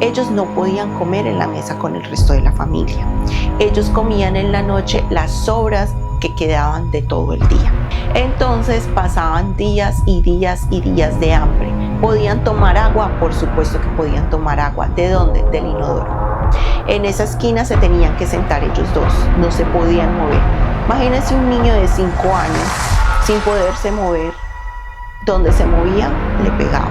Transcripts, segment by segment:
Ellos no podían comer en la mesa con el resto de la familia. Ellos comían en la noche las sobras que quedaban de todo el día. Entonces pasaban días y días y días de hambre. ¿Podían tomar agua? Por supuesto que podían tomar agua. ¿De dónde? Del inodoro. En esa esquina se tenían que sentar ellos dos, no se podían mover. Imagínense un niño de 5 años sin poderse mover, donde se movía le pegaba.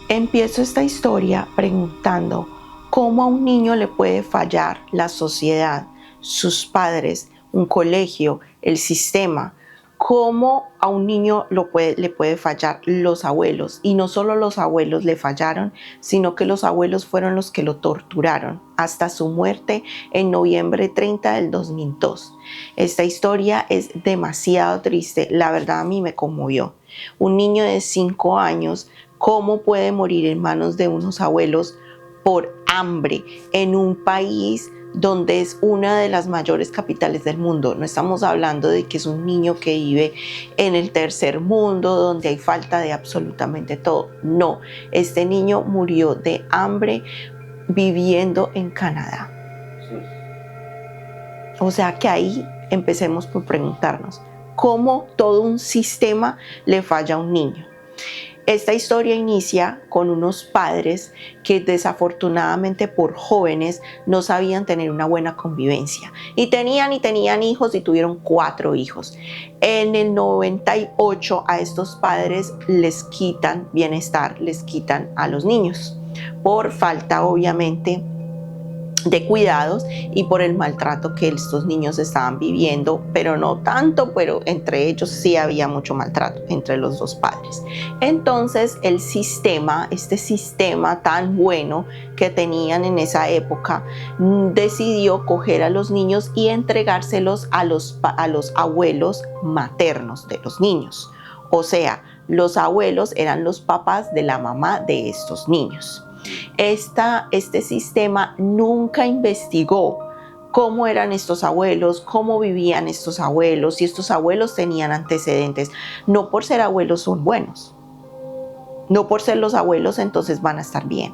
Empiezo esta historia preguntando cómo a un niño le puede fallar la sociedad, sus padres, un colegio, el sistema. Cómo a un niño le puede fallar los abuelos. Y no solo los abuelos le fallaron, sino que los abuelos fueron los que lo torturaron hasta su muerte en noviembre 30 del 2002. Esta historia es demasiado triste. La verdad a mí me conmovió. Un niño de 5 años, ¿cómo puede morir en manos de unos abuelos por hambre en un país donde es una de las mayores capitales del mundo? No estamos hablando de que es un niño que vive en el tercer mundo, donde hay falta de absolutamente todo. No, este niño murió de hambre viviendo en Canadá. O sea que ahí empecemos por preguntarnos, ¿cómo todo un sistema le falla a un niño? Esta historia inicia con unos padres que desafortunadamente por jóvenes no sabían tener una buena convivencia y tenían hijos y tuvieron 4 hijos. En el 98 a estos padres les quitan bienestar, les quitan a los niños por falta obviamente de cuidados y por el maltrato que estos niños estaban viviendo, pero no tanto, pero entre ellos sí había mucho maltrato entre los dos padres. Entonces el sistema, este sistema tan bueno que tenían en esa época, decidió coger a los niños y entregárselos a los abuelos maternos de los niños. O sea, los abuelos eran los papás de la mamá de estos niños. Este sistema nunca investigó cómo eran estos abuelos, cómo vivían estos abuelos, si estos abuelos tenían antecedentes. No por ser abuelos son buenos, no por ser los abuelos entonces van a estar bien.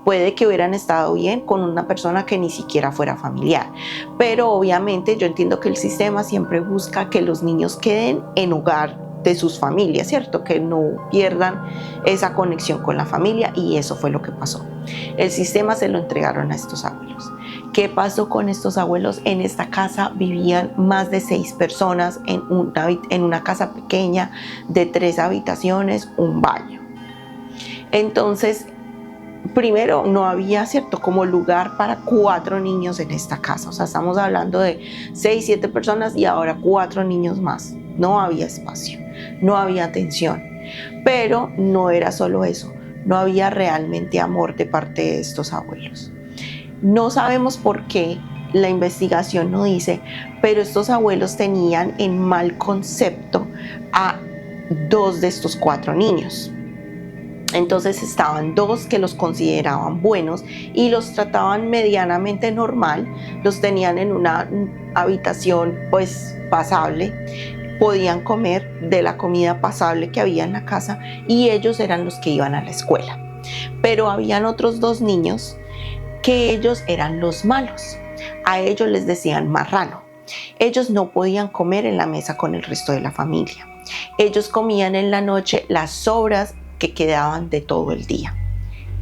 Puede que hubieran estado bien con una persona que ni siquiera fuera familiar, pero obviamente yo entiendo que el sistema siempre busca que los niños queden en hogar de sus familias, ¿cierto? Que no pierdan esa conexión con la familia, y eso fue lo que pasó. El sistema se lo entregaron a estos abuelos. ¿Qué pasó con estos abuelos? En esta casa vivían más de 6 personas en una casa pequeña de 3 habitaciones, un baño. Entonces, primero no había, ¿cierto?, como lugar para 4 niños en esta casa. O sea, estamos hablando de 6, 7 personas y ahora 4 niños más. No había espacio, no había atención. Pero no era solo eso, no había realmente amor de parte de estos abuelos. No sabemos por qué, la investigación no dice, pero estos abuelos tenían en mal concepto a 2 de estos 4 niños. Entonces estaban 2 que los consideraban buenos y los trataban medianamente normal, los tenían en una habitación pues pasable, podían comer de la comida pasable que había en la casa y ellos eran los que iban a la escuela. Pero habían otros 2 niños que ellos eran los malos, a ellos les decían marrano. Ellos no podían comer en la mesa con el resto de la familia. Ellos comían en la noche las sobras que quedaban de todo el día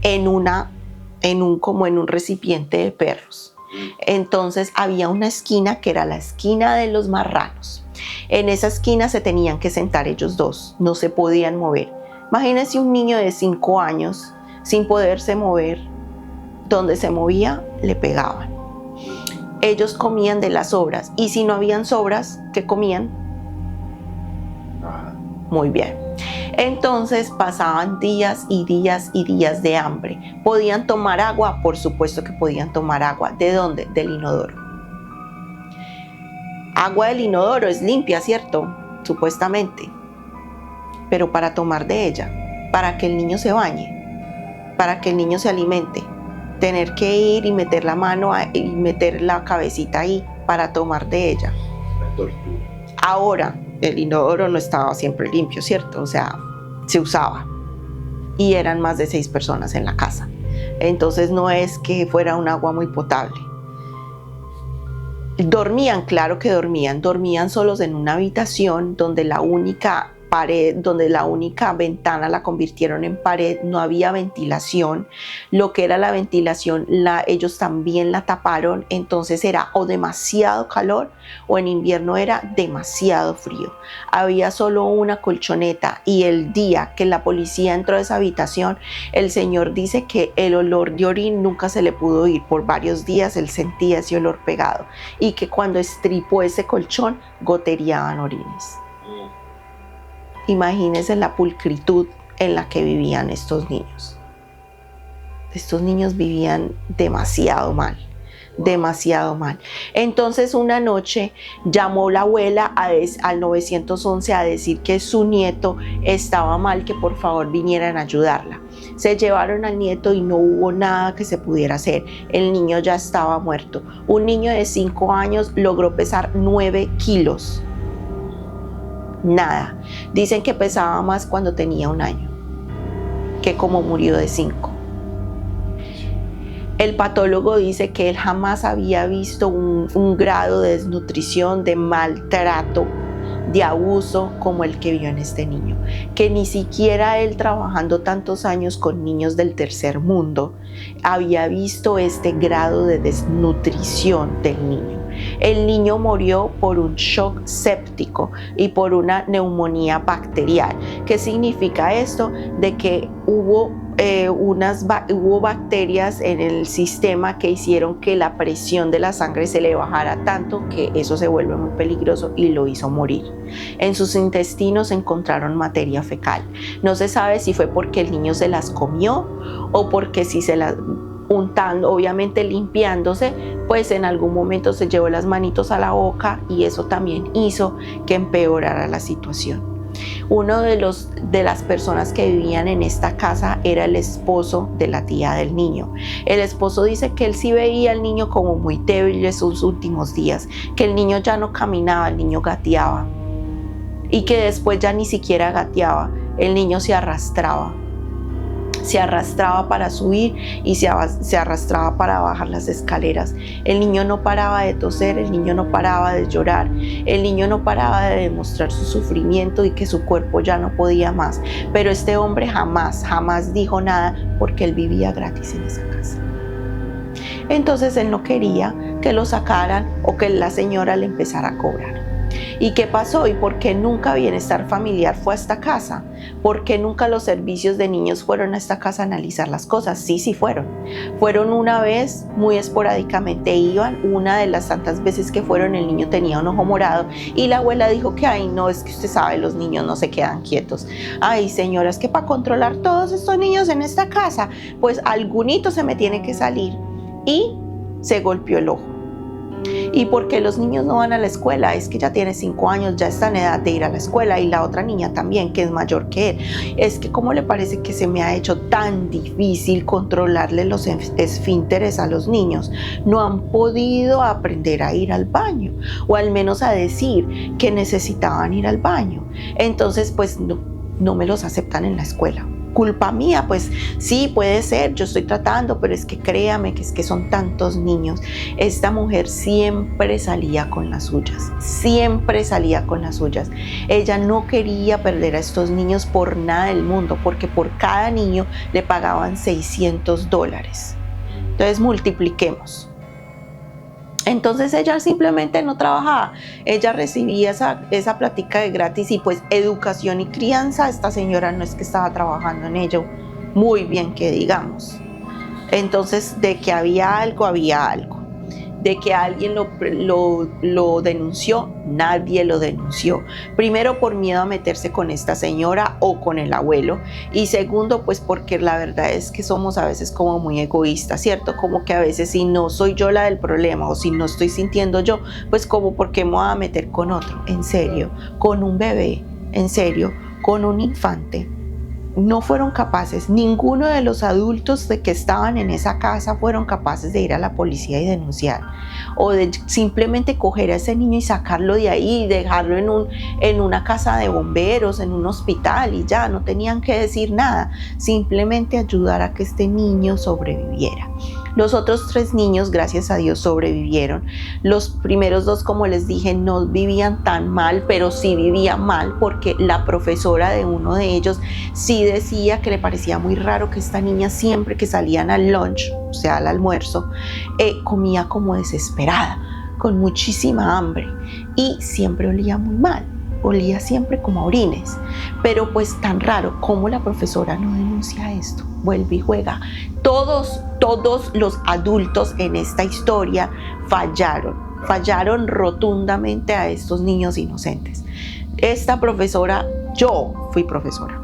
en un recipiente de perros. Entonces había una esquina que era la esquina de los marranos. En esa esquina se tenían que sentar ellos 2, no se podían mover. Imagínense un niño de 5 años sin poderse mover, donde se movía le pegaban. Ellos comían de las sobras, y si no habían sobras, ¿qué comían? Muy bien. Entonces pasaban días y días y días de hambre. ¿Podían tomar agua? Por supuesto que podían tomar agua. ¿De dónde? Del inodoro. Agua del inodoro es limpia, ¿cierto? Supuestamente. Pero para tomar de ella, para que el niño se bañe, para que el niño se alimente, tener que ir y meter la mano y meter la cabecita ahí para tomar de ella. La tortura. Ahora, el inodoro no estaba siempre limpio, ¿cierto? O sea, se usaba. Y eran más de 6 personas en la casa. Entonces no es que fuera un agua muy potable. Dormían, claro que dormían solos en una habitación donde la única pared, donde la única ventana la convirtieron en pared, no había ventilación. Lo que era la ventilación, ellos también la taparon, entonces era o demasiado calor o en invierno era demasiado frío. Había solo una colchoneta y el día que la policía entró a esa habitación, el señor dice que el olor de orín nunca se le pudo ir. Por varios días él sentía ese olor pegado y que cuando estripó ese colchón goteaban orines. Imagínense la pulcritud en la que vivían estos niños. Estos niños vivían demasiado mal. Entonces una noche llamó la abuela al 911 a decir que su nieto estaba mal, que por favor vinieran a ayudarla. Se llevaron al nieto y no hubo nada que se pudiera hacer. El niño ya estaba muerto. Un niño de 5 años logró pesar 9 kilos. Nada. Dicen que pesaba más cuando tenía 1 año, que como murió de 5. El patólogo dice que él jamás había visto un grado de desnutrición, de maltrato, de abuso como el que vio en este niño, que ni siquiera él, trabajando tantos años con niños del tercer mundo, había visto este grado de desnutrición del niño. El niño murió por un shock séptico y por una neumonía bacterial. ¿Qué significa esto? De que hubo bacterias en el sistema que hicieron que la presión de la sangre se le bajara tanto que eso se vuelve muy peligroso y lo hizo morir. En sus intestinos encontraron materia fecal. No se sabe si fue porque el niño se las comió o porque si se las untando, obviamente limpiándose, pues en algún momento se llevó las manitos a la boca y eso también hizo que empeorara la situación. Uno de las personas que vivían en esta casa era el esposo de la tía del niño. El esposo dice que él sí veía al niño como muy débil en sus últimos días, que el niño ya no caminaba, el niño gateaba y que después ya ni siquiera gateaba, el niño se arrastraba para subir y se arrastraba para bajar las escaleras. El niño no paraba de toser, el niño no paraba de llorar, el niño no paraba de demostrar su sufrimiento y que su cuerpo ya no podía más. Pero este hombre jamás dijo nada porque él vivía gratis en esa casa. Entonces él no quería que lo sacaran o que la señora le empezara a cobrar. ¿Y qué pasó? ¿Y por qué nunca Bienestar Familiar fue a esta casa? ¿Por qué nunca los servicios de niños fueron a esta casa a analizar las cosas? Sí fueron. Fueron una vez, muy esporádicamente iban. Una de las tantas veces que fueron, el niño tenía un ojo morado y la abuela dijo que, ay, no, es que usted sabe, los niños no se quedan quietos. Ay, señora, es que para controlar todos estos niños en esta casa, pues algunito se me tiene que salir. Y se golpeó el ojo. ¿Y por qué los niños no van a la escuela? Es que ya tiene 5 años, ya está en edad de ir a la escuela, y la otra niña también, que es mayor que él. Es que ¿cómo le parece que se me ha hecho tan difícil controlarle los esfínteres a los niños? No han podido aprender a ir al baño, o al menos a decir que necesitaban ir al baño. Entonces pues no me los aceptan en la escuela. ¿Culpa mía? Pues sí, puede ser, yo estoy tratando, pero es que créame que es que son tantos niños. Esta mujer siempre salía con las suyas, Ella no quería perder a estos niños por nada del mundo, porque por cada niño le pagaban $600. Entonces multipliquemos. Entonces ella simplemente no trabajaba, ella recibía esa plática de gratis y pues educación y crianza, esta señora no es que estaba trabajando en ello muy bien que digamos. Entonces de que había algo, de que alguien lo denunció, nadie lo denunció. Primero por miedo a meterse con esta señora o con el abuelo, y segundo pues porque la verdad es que somos a veces como muy egoístas, ¿cierto? Como que a veces si no soy yo la del problema o si no estoy sintiendo yo, pues como por qué me voy a meter con otro, en serio, con un bebé, en serio, con un infante. no fueron capaces, ninguno de los adultos de que estaban en esa casa fueron capaces de ir a la policía y denunciar, o de simplemente coger a ese niño y sacarlo de ahí y dejarlo en una casa de bomberos, en un hospital, y ya no tenían que decir nada, simplemente ayudar a que este niño sobreviviera. Los otros 3 niños, gracias a Dios, sobrevivieron. Los primeros 2, como les dije, no vivían tan mal, pero sí vivían mal porque la profesora de uno de ellos sí decía que le parecía muy raro que esta niña siempre que salían al lunch, o sea, al almuerzo, comía como desesperada, con muchísima hambre, y siempre olía muy mal. Olía siempre como a orines, pero pues tan raro, ¿cómo la profesora no denuncia esto? Vuelve y juega. Todos los adultos en esta historia fallaron rotundamente a estos niños inocentes. Esta profesora, yo fui profesora,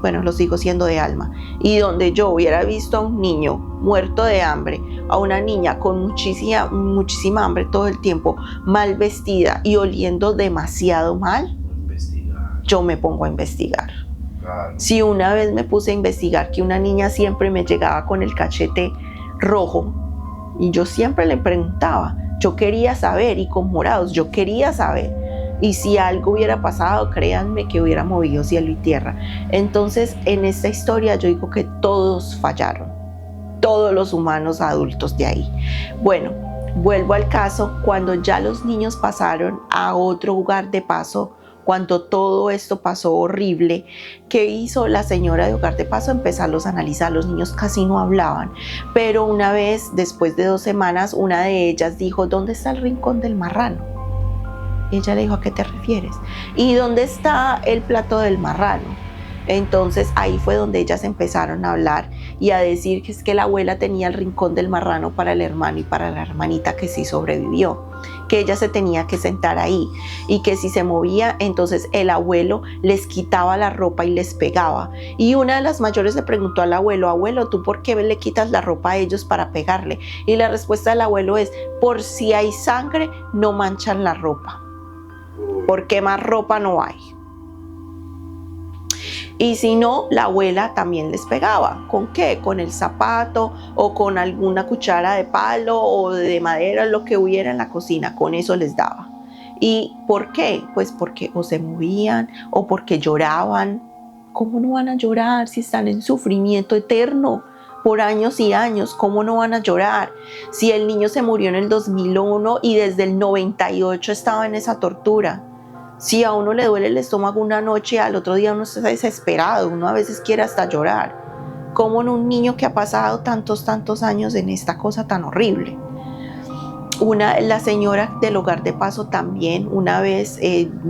bueno, lo sigo siendo de alma, y donde yo hubiera visto a un niño muerto de hambre, a una niña con muchísima hambre todo el tiempo, mal vestida y oliendo demasiado mal, yo me pongo a investigar. Claro. Si una vez me puse a investigar que una niña siempre me llegaba con el cachete rojo, y yo siempre le preguntaba, yo quería saber, y con morados, yo quería saber. Y si algo hubiera pasado, créanme que hubiera movido cielo y tierra. Entonces, en esta historia yo digo que todos fallaron, todos los humanos adultos de ahí. Bueno, vuelvo al caso, cuando ya los niños pasaron a otro hogar de paso, cuando todo esto pasó horrible, ¿qué hizo la señora de hogar de paso? Empezarlos a analizar. Los niños casi no hablaban, pero una vez, después de 2 semanas, una de ellas dijo, ¿dónde está el rincón del marrano? Ella le dijo, ¿a qué te refieres? ¿Y dónde está el plato del marrano? Entonces ahí fue donde ellas empezaron a hablar y a decir que es que la abuela tenía el rincón del marrano para el hermano y para la hermanita que sí sobrevivió, que ella se tenía que sentar ahí y que si se movía, entonces el abuelo les quitaba la ropa y les pegaba. Y una de las mayores le preguntó al abuelo, abuelo, ¿tú por qué le quitas la ropa a ellos para pegarle? Y la respuesta del abuelo es, por si hay sangre, no manchan la ropa, porque más ropa no hay. Y si no, la abuela también les pegaba. ¿Con qué? Con el zapato o con alguna cuchara de palo o de madera, lo que hubiera en la cocina, con eso les daba. ¿Y por qué? Pues porque o se movían o porque lloraban. ¿Cómo no van a llorar si están en sufrimiento eterno por años y años? ¿Cómo no van a llorar? Si el niño se murió en el 2001 y desde el 98 estaba en esa tortura. Si a uno le duele el estómago una noche, al otro día uno está desesperado, uno a veces quiere hasta llorar. ¿Cómo en un niño que ha pasado tantos años en esta cosa tan horrible? La señora del hogar de paso también, una vez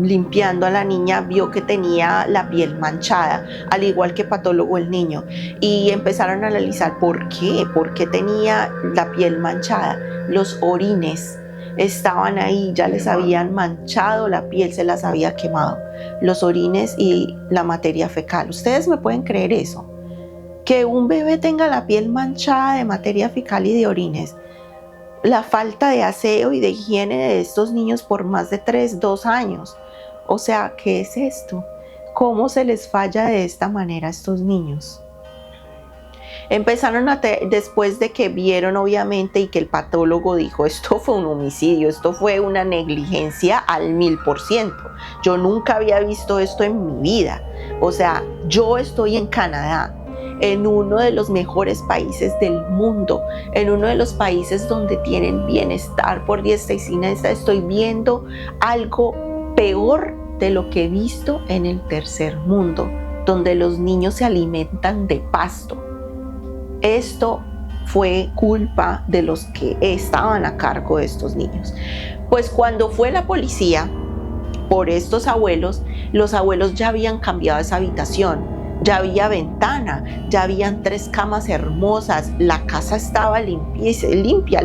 limpiando a la niña, vio que tenía la piel manchada, al igual que patólogo el niño, y empezaron a analizar por qué tenía la piel manchada. Los orines estaban ahí, ya les habían manchado la piel, se las había quemado, los orines y la materia fecal. ¿Ustedes me pueden creer eso? Que un bebé tenga la piel manchada de materia fecal y de orines. La falta de aseo y de higiene de estos niños por más de 2 años. O sea, ¿qué es esto? ¿Cómo se les falla de esta manera a estos niños? Empezaron después de que vieron obviamente y que el patólogo dijo, esto fue un homicidio, esto fue una negligencia al 1000%. Yo nunca había visto esto en mi vida. O sea, yo estoy en Canadá, en uno de los mejores países del mundo, en uno de los países donde tienen bienestar por diestra y siniestra. Estoy viendo algo peor de lo que he visto en el tercer mundo, donde los niños se alimentan de pasto. Esto fue culpa de los que estaban a cargo de estos niños. Pues cuando fue la policía por estos abuelos, los abuelos ya habían cambiado esa habitación, ya había ventana, ya habían 3 camas hermosas, la casa estaba limpia,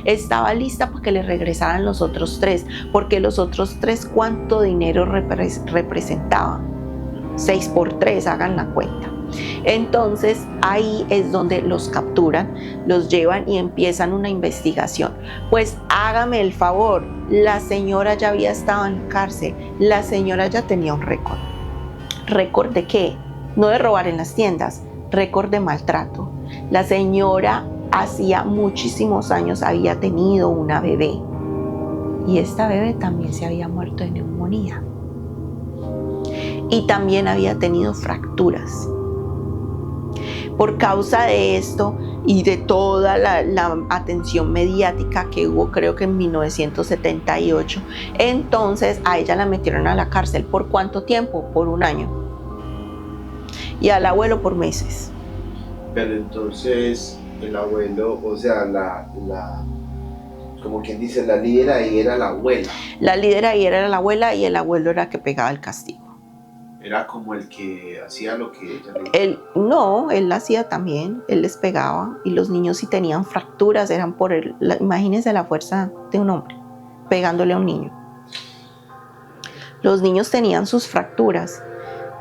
estaba lista para que le regresaran los otros 3, porque los otros 3, ¿cuánto dinero representaban? 6 por 3, hagan la cuenta. Entonces ahí es donde los capturan, los llevan y empiezan una investigación. Pues hágame el favor, la señora ya había estado en cárcel, la señora ya tenía un récord. ¿Récord de qué? no de robar en las tiendas, récord de maltrato. La señora hacía muchísimos años había tenido una bebé y esta bebé también se había muerto de neumonía y también había tenido fracturas. Por causa de esto y de toda la atención mediática que hubo, creo que en 1978, entonces a ella la metieron a la cárcel. ¿Por cuánto tiempo? Por 1 año. Y al abuelo por meses. Pero entonces el abuelo, o sea, como quien dice, la líder ahí era la abuela. La líder ahí era la abuela y el abuelo era el que pegaba el castigo. Era como el que hacía lo que ella le Él, no, él hacía también, él les pegaba y los niños si tenían fracturas eran por él. Imagínense la fuerza de un hombre pegándole a un niño. Los niños tenían sus fracturas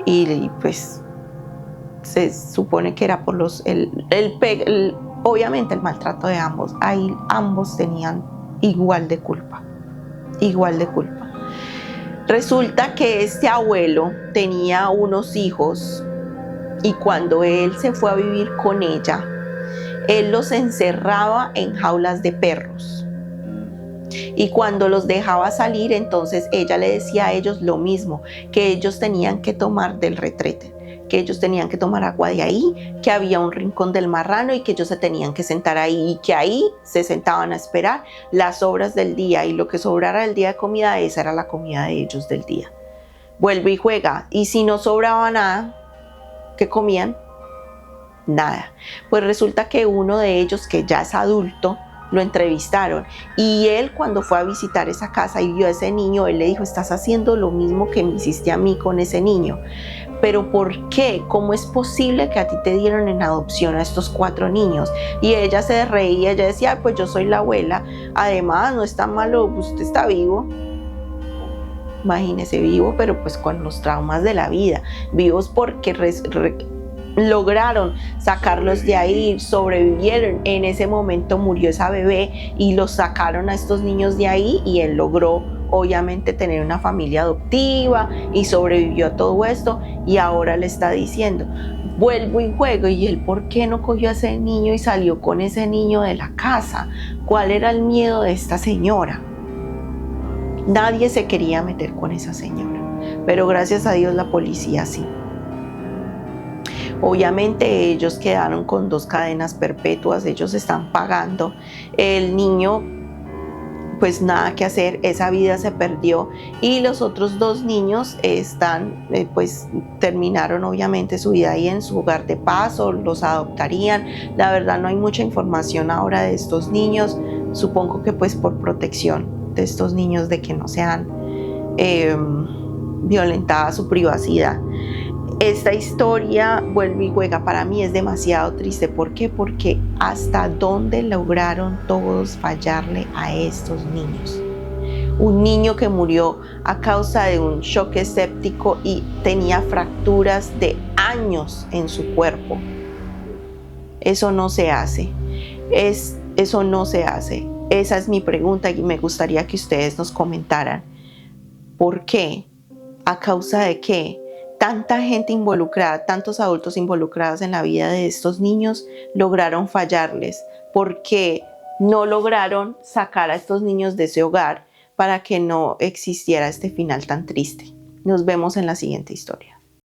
y pues se supone que era por obviamente el maltrato de ambos. Ahí ambos tenían igual de culpa. Resulta que este abuelo tenía unos hijos y cuando él se fue a vivir con ella, él los encerraba en jaulas de perros. Y cuando los dejaba salir, entonces ella le decía a ellos lo mismo, que ellos tenían que tomar del retrete, que ellos tenían que tomar agua de ahí, que había un rincón del marrano y que ellos se tenían que sentar ahí y que ahí se sentaban a esperar las sobras del día y lo que sobrara del día de comida, esa era la comida de ellos del día. Vuelve y juega, y si no sobraba nada, ¿qué comían? Nada. Pues resulta que uno de ellos, que ya es adulto, lo entrevistaron y él cuando fue a visitar esa casa y vio a ese niño, él le dijo, estás haciendo lo mismo que me hiciste a mí con ese niño. ¿Pero por qué? ¿Cómo es posible que a ti te dieron en adopción a estos 4 niños? Y ella se reía, ella decía, pues yo soy la abuela, además no está malo, usted está vivo. Imagínese, vivo, pero pues con los traumas de la vida, vivos porque lograron sacarlos de ahí, sobrevivieron. En ese momento murió esa bebé y los sacaron a estos niños de ahí y él logró obviamente tener una familia adoptiva y sobrevivió a todo esto y ahora le está diciendo, vuelvo y juego. ¿Y él por qué no cogió a ese niño y salió con ese niño de la casa? ¿Cuál era el miedo de esta señora? Nadie se quería meter con esa señora, pero gracias a Dios la policía sí. Obviamente ellos quedaron con 2 cadenas perpetuas, ellos están pagando. El niño, pues nada que hacer, esa vida se perdió y los otros 2 niños están, pues terminaron obviamente su vida ahí en su hogar de paz o los adoptarían. La verdad no hay mucha información ahora de estos niños, supongo que pues por protección de estos niños de que no sean violentada su privacidad. Esta historia, vuelve y juega, para mí es demasiado triste. ¿Por qué? Porque hasta dónde lograron todos fallarle a estos niños. Un niño que murió a causa de un shock séptico y tenía fracturas de años en su cuerpo. Eso no se hace. Eso no se hace. Esa es mi pregunta y me gustaría que ustedes nos comentaran. ¿Por qué? ¿A causa de qué? Tanta gente involucrada, tantos adultos involucrados en la vida de estos niños lograron fallarles. ¿Por qué no lograron sacar a estos niños de ese hogar para que no existiera este final tan triste? Nos vemos en la siguiente historia.